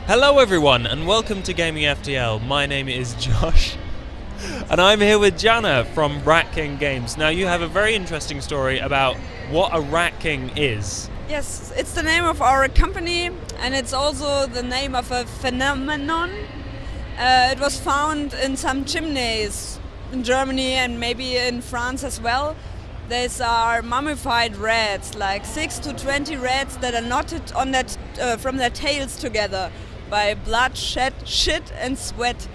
Hello everyone and welcome to Gaming FTL. My name is Josh and I'm here with Jana from Rat King Games. Now you have a very interesting story about what a Rat King is. Yes, it's the name of our company and it's also the name of a phenomenon. It was found in some chimneys in Germany and maybe in France as well. These are mummified rats, like 6 to 20 rats that are knotted on from their tails together by blood, shit and sweat.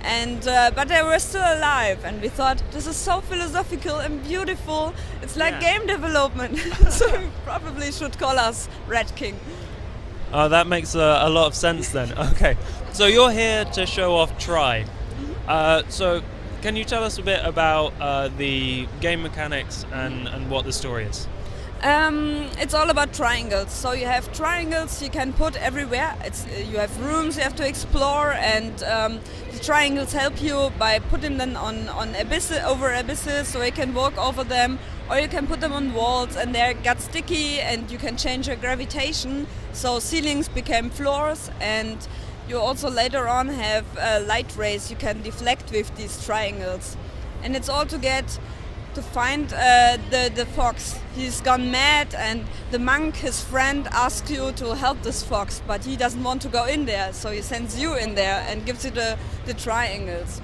And but they were still alive, and we thought this is so philosophical and beautiful. It's like game development, so we probably should call us Rat King. Oh, that makes a lot of sense then. Okay, so you're here to show off Try. So can you tell us a bit about the game mechanics and what the story is? It's all about triangles. So you have triangles you can put everywhere. You have rooms you have to explore, and the triangles help you by putting them on over abysses, so you can walk over them, or you can put them on walls and they got sticky, and you can change your gravitation. So ceilings became floors, and you also later on have light rays you can deflect with these triangles. And it's all to find the fox. He's gone mad, and the monk, his friend, asks you to help this fox, but he doesn't want to go in there, so he sends you in there and gives you the triangles.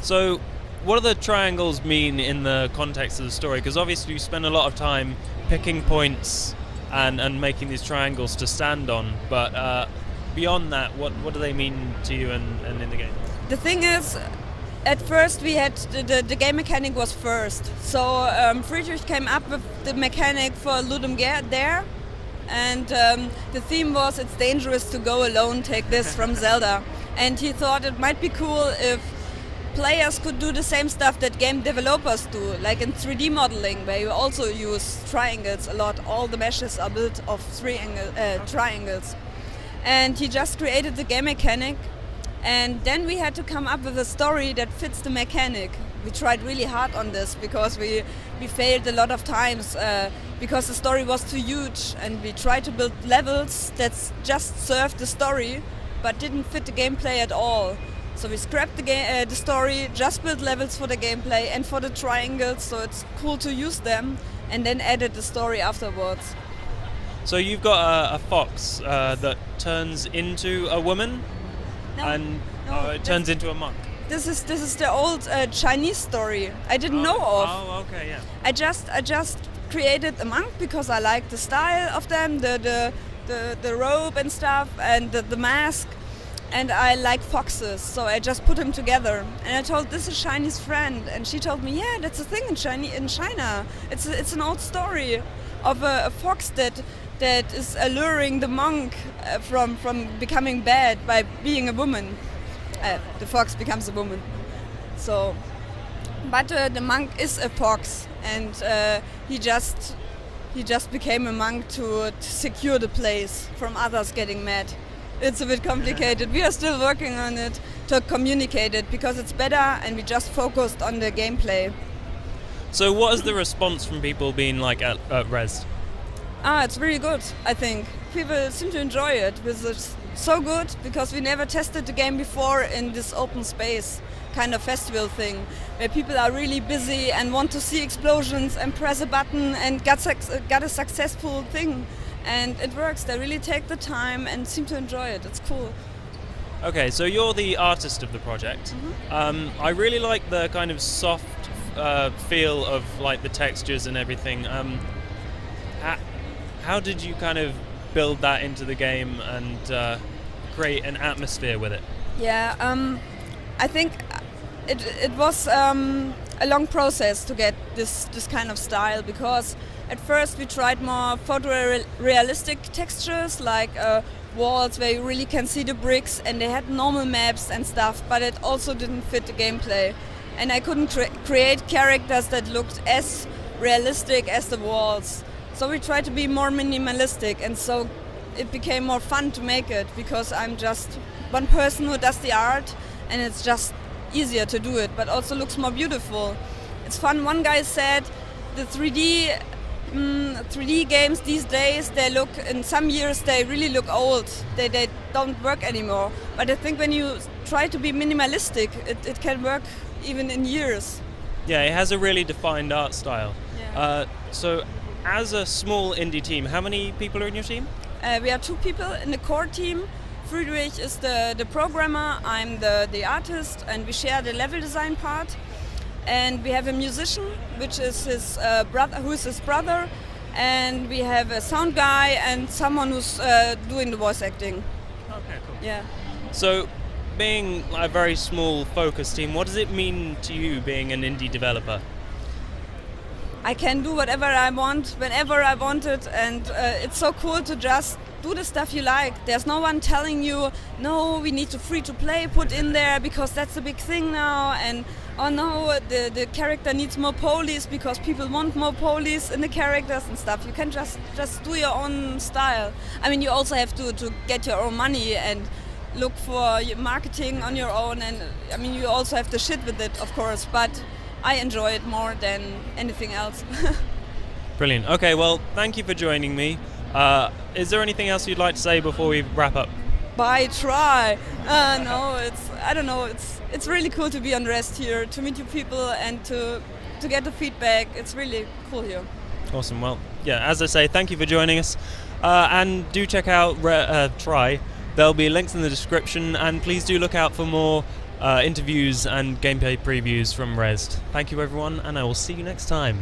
So what do the triangles mean in the context of the story? Because obviously you spend a lot of time picking points and making these triangles to stand on, but beyond that, what do they mean to you and in the game? The thing is, at first we had the game mechanic was first. So Friedrich came up with the mechanic for Ludum Dare, and the theme was it's dangerous to go alone, take this from Zelda. And he thought it might be cool if players could do the same stuff that game developers do, like in 3D modeling, where you also use triangles a lot. All the meshes are built of triangles. And he just created the game mechanic. And then we had to come up with a story that fits the mechanic. We tried really hard on this because we failed a lot of times because the story was too huge, and we tried to build levels that just served the story but didn't fit the gameplay at all. So we scrapped the story, just built levels for the gameplay and for the triangles, so it's cool to use them, and then added the story afterwards. So you've got a fox that turns into a woman? No, it turns into a monk. This is the old Chinese story I didn't know of. Oh, okay, yeah. I just created a monk because I like the style of them, the robe and stuff, and the mask, and I like foxes, so I just put them together. And I told this is Chinese friend, and she told me, yeah, that's a thing in China. It's an old story of a fox that is alluring the monk from becoming bad by being a woman. The fox becomes a woman. So, but the monk is a fox, and he just became a monk to secure the place from others getting mad. It's a bit complicated. We are still working on it to communicate it because it's better, and we just focused on the gameplay. So what is the response from people being like at Rezzed? It's really good, I think. People seem to enjoy it. It's so good because we never tested the game before in this open space kind of festival thing, where people are really busy and want to see explosions and press a button and got a successful thing. And it works. They really take the time and seem to enjoy it. It's cool. Okay, so you're the artist of the project. Mm-hmm. I really like the kind of soft feel of like the textures and everything. How did you kind of build that into the game and create an atmosphere with it? Yeah, I think it was a long process to get this kind of style, because at first we tried more photorealistic textures, like walls where you really can see the bricks, and they had normal maps and stuff, but it also didn't fit the gameplay. And I couldn't create characters that looked as realistic as the walls. So we tried to be more minimalistic, and so it became more fun to make it, because I'm just one person who does the art, and it's just easier to do it, but also looks more beautiful. It's fun. One guy said the 3D 3D games these days, they look, in some years they really look old. They don't work anymore. But I think when you try to be minimalistic, it can work even in years. Yeah, it has a really defined art style. Yeah. So as a small indie team, how many people are in your team? We are 2 people in the core team. Friedrich is the programmer, I'm the artist, and we share the level design part. And we have a musician, which is his brother, who is his brother, and we have a sound guy and someone who's doing the voice acting. Okay, cool. Yeah. So, being a very small focused team, what does it mean to you being an indie developer? I can do whatever I want, whenever I want it, and it's so cool to just do the stuff you like. There's no one telling you, no, we need to free to play put in there because that's the big thing now, and oh no, the character needs more polies because people want more polies in the characters and stuff. You can just do your own style. I mean, you also have to get your own money and look for your marketing on your own, and I mean, you also have to shit with it, of course, but I enjoy it more than anything else. Brilliant. Okay, well, thank you for joining me. Is there anything else you'd like to say before we wrap up? Bye, try. No, I don't know. It's really cool to be on Rezzed here, to meet you people and to get the feedback. It's really cool here. Awesome. Well, yeah, as I say, thank you for joining us. And do check out Try. There'll be links in the description, and please do look out for more interviews and gameplay previews from Rezzed. Thank you, everyone, and I will see you next time.